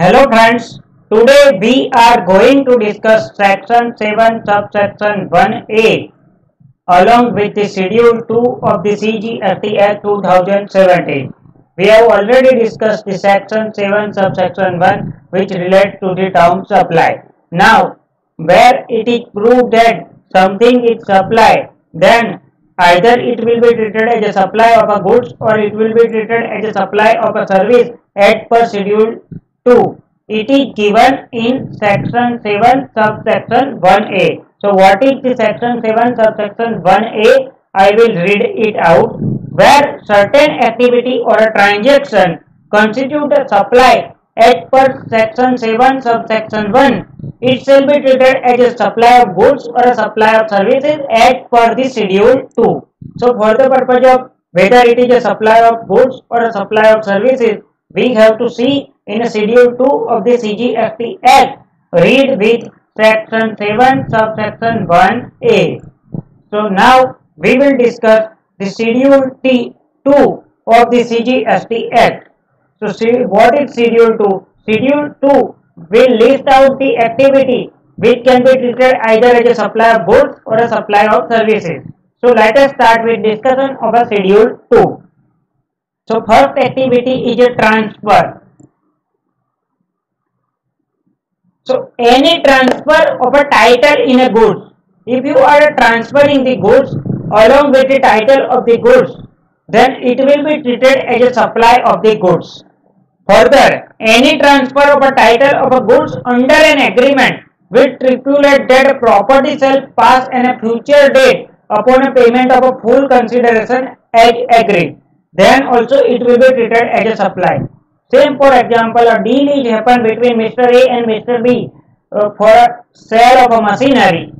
Hello friends, today we are going to discuss section 7 subsection 1A along with the schedule 2 of the CGST Act 2017. We have already discussed the section 7 subsection 1 which relates to the term supply. Now, where it is proved that something is supply, then either it will be treated as a supply of a goods or it will be treated as a supply of a service as per schedule 2. It is given in section 7 subsection 1A. So what is the section 7 subsection 1A? I will read it out. Where certain activity or a transaction constitute a supply as per section 7 subsection 1, it shall be treated as a supply of goods or a supply of services as per the schedule 2. So for the purpose of whether it is a supply of goods or a supply of services, we have to see in schedule 2 of the CGST Act. Read with section 7 subsection 1A. So now we will discuss the schedule 2 of the CGST Act. So see what is schedule 2? Schedule 2 will list out the activity which can be treated either as a supply of goods or a supply of services. So let us start with discussion of a schedule 2. So first activity is a transfer. So any transfer of a title in a goods. If you are transferring the goods along with the title of the goods, then it will be treated as a supply of the goods. Further, any transfer of a title of a goods under an agreement which stipulate that a property shall pass in a future date upon a payment of a full consideration as agreed, then also it will be treated as a supply. Same for example, a deal is happened between Mr. A and Mr. B for a sale of a machinery,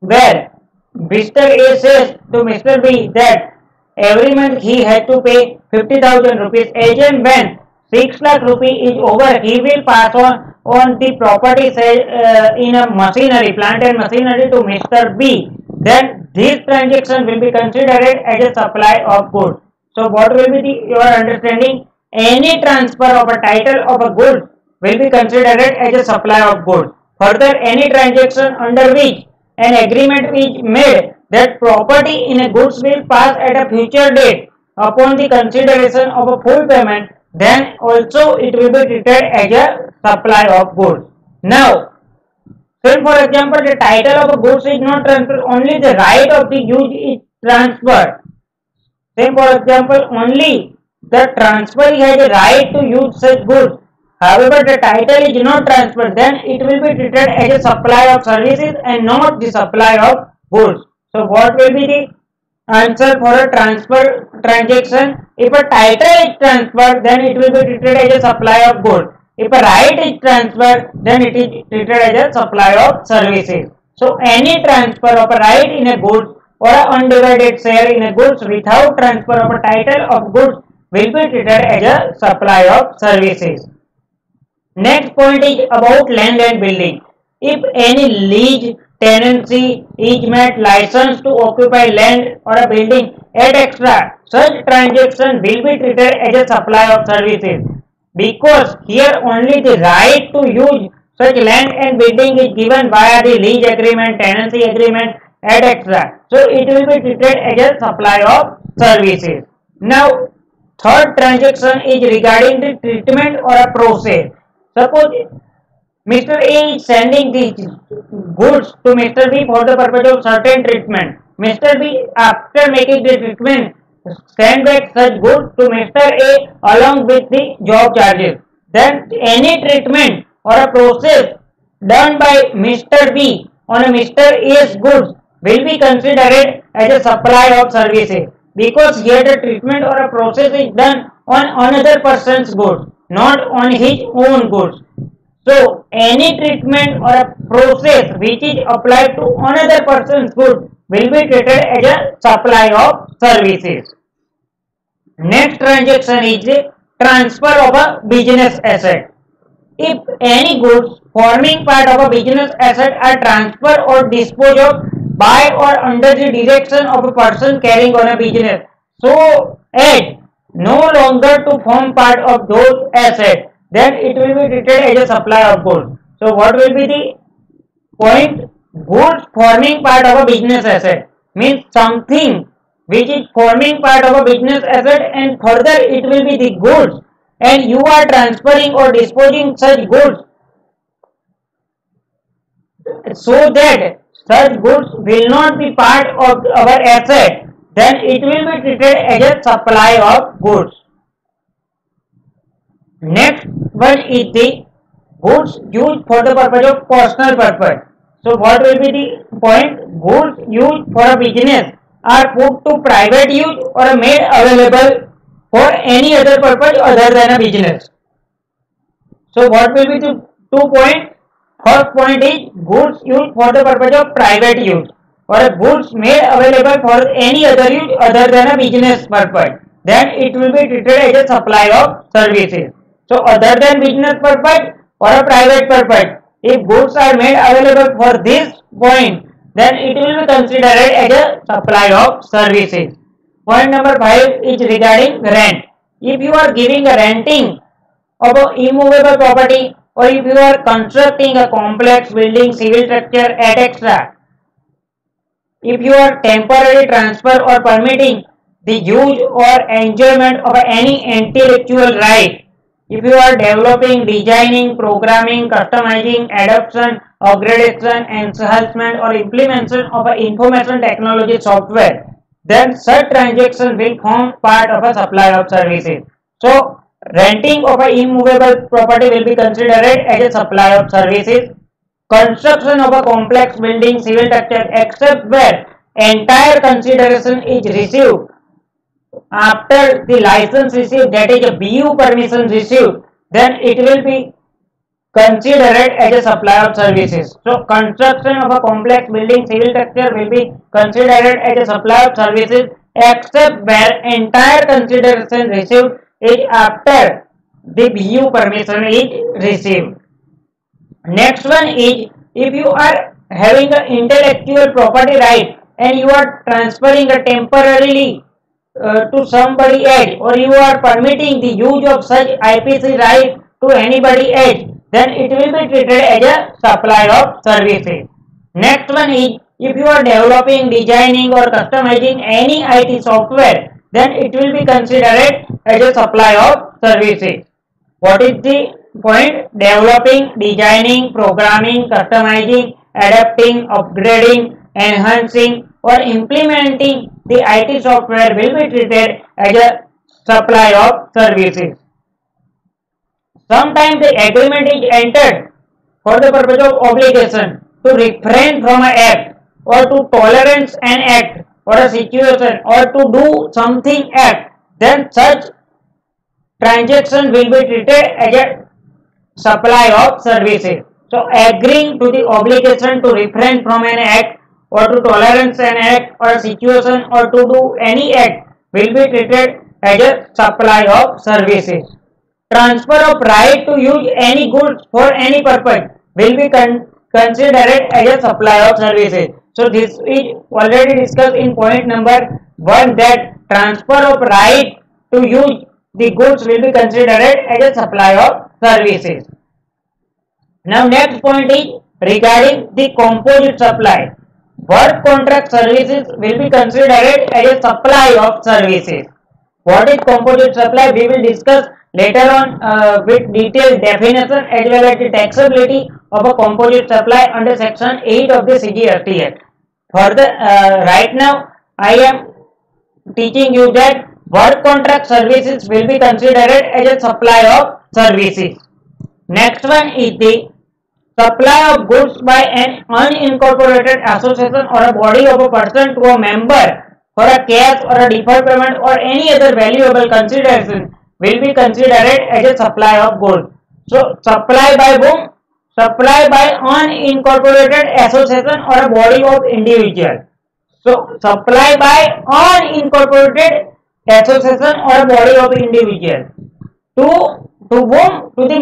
where Mr. A says to Mr. B that every month he had to pay 50,000 rupees, as and when 6 lakh rupee is over, he will pass on the property in a machinery, plant and machinery to Mr. B. Then this transaction will be considered as a supply of goods. So what will be your understanding? Any transfer of a title of a good will be considered as a supply of goods. Further, any transaction under which an agreement is made that property in a goods will pass at a future date upon the consideration of a full payment, then also it will be treated as a supply of goods. Now, say for example, the title of a goods is not transferred, only the right of the use is transferred. Say for example, only the transferee has a right to use such goods. However, the title is not transferred, then it will be treated as a supply of services and not the supply of goods. So what will be the answer for a transfer transaction? If a title is transferred, then it will be treated as a supply of goods. If a right is transferred, then it is treated as a supply of services. So any transfer of a right in a goods or an undivided share in a goods without transfer of a title of goods will be treated as a supply of services. Next point is about land and building. If any lease, tenancy, easement, license to occupy land or a building, etc., such transaction will be treated as a supply of services, because here only the right to use such land and building is given via the lease agreement, tenancy agreement, etc. So it will be treated as a supply of services. Now, third transaction is regarding the treatment or a process. Suppose Mr. A is sending the goods to Mr. B for the purpose of certain treatment. Mr. B, after making the treatment, send back such goods to Mr. A along with the job charges. Then any treatment or a process done by Mr. B on a Mr. A's goods will be considered as a supply of services, because here the treatment or a process is done on another person's goods, not on his own goods. So any treatment or a process which is applied to another person's goods will be treated as a supply of services. Next transaction is the transfer of a business asset. If any goods forming part of a business asset are transferred or disposed of by or under the direction of a person carrying on a business, so as no longer to form part of those assets, then it will be treated as a supply of goods. So what will be the point? Goods forming part of a business asset means something which is forming part of a business asset, and further it will be the goods, and you are transferring or disposing such goods so that such goods will not be part of our asset, then it will be treated as a supply of goods. Next one is the goods used for the purpose of personal purpose. So what will be the point? Goods used for a business are put to private use or made available for any other purpose other than a business. So what will be the 2 points? First point is goods used for the purpose of private use, or goods made available for any other use other than a business purpose. Then it will be treated as a supply of services. So other than business purpose or a private purpose, if goods are made available for this point, then it will be considered as a supply of services. Point number 5 is regarding rent. If you are giving a renting of an immovable property, or if you are constructing a complex building, civil structure, etc., if you are temporarily transfer or permitting the use or enjoyment of any intellectual right, if you are developing, designing, programming, customizing, adoption, upgradation, enhancement or implementation of an information technology software, then such transaction will form part of a supply of services. So renting of an immovable property will be considered as a supply of services. Construction of a complex building, civil structure, except where entire consideration is received after the license received, that is a BU permission received, then it will be considered as a supply of services. So construction of a complex building, civil structure will be considered as a supply of services, except where entire consideration received is after the BU permission is received. Next one is, if you are having an intellectual property right and you are transferring it temporarily to somebody else, or you are permitting the use of such IPC right to anybody else, then it will be treated as a supply of services. Next one is, if you are developing, designing or customizing any IT software, then it will be considered as a supply of services. What is the point? Developing, designing, programming, customizing, adapting, upgrading, enhancing or implementing the IT software will be treated as a supply of services. Sometimes the agreement is entered for the purpose of obligation to refrain from an act, or to tolerance an act or a situation, or to do something act, then such transaction will be treated as a supply of services. So agreeing to the obligation to refrain from an act, or to tolerance an act or a situation, or to do any act will be treated as a supply of services. Transfer of right to use any goods for any purpose will be considered as a supply of services. So this is already discussed in point number 1, that transfer of right to use the goods will be considered as a supply of services. Now next point is regarding the composite supply. Work contract services will be considered as a supply of services. What is composite supply? We will discuss later on with detailed definition as well as the taxability of a composite supply under section 8 of the CGST Act. Further, right now I am teaching you that work contract services will be considered as a supply of services. Next one is the supply of goods by an unincorporated association or a body of a person to a member for a cash or a deferred payment or any other valuable consideration will be considered as a supply of goods. So supply by whom? Supply by unincorporated association or a body of individual. So supply by unincorporated association or a body of individual. To whom? To the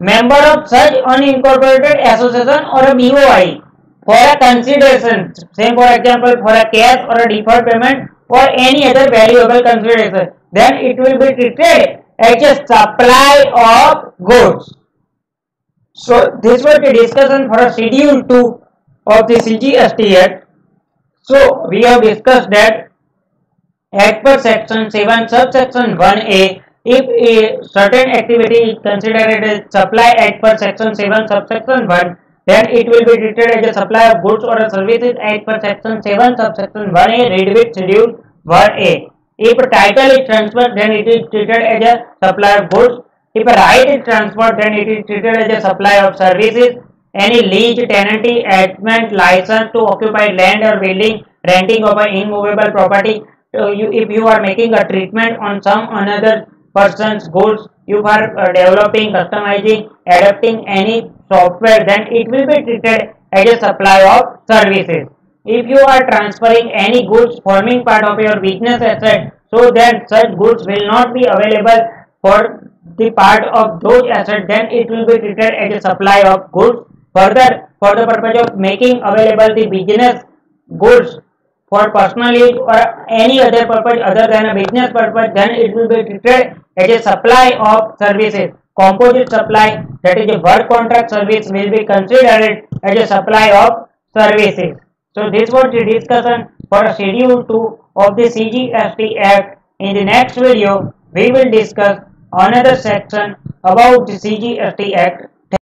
member of such unincorporated association or a BOI for a consideration, say for example for a cash or a deferred payment or any other valuable consideration, then it will be treated as a supply of goods. So this was the discussion for Schedule 2 of the CGST Act. So we have discussed that Act per Section 7 subsection 1A, if a certain activity is considered as supply Act per Section 7 subsection 1, then it will be treated as a supply of goods or services Act per Section 7 subsection 1A, read with Schedule 1A. If a title is transferred, then it is treated as a supply of goods. If a right is transferred, then it is treated as a supply of services. Any lease, tenancy, easement, license to occupy land or building, renting of an immovable property. If you are making a treatment on some another person's goods, you are developing, customizing, adapting any software, then it will be treated as a supply of services. If you are transferring any goods forming part of your business asset, so then such goods will not be available for the part of those assets, then it will be treated as a supply of goods. Further, for the purpose of making available the business goods for personal use or any other purpose other than a business purpose, then it will be treated as a supply of services. Composite supply, that is a work contract service, will be considered as a supply of services. So this was the discussion for Schedule 2 of the CGST Act. In the next video, we will discuss another section about the CGST Act.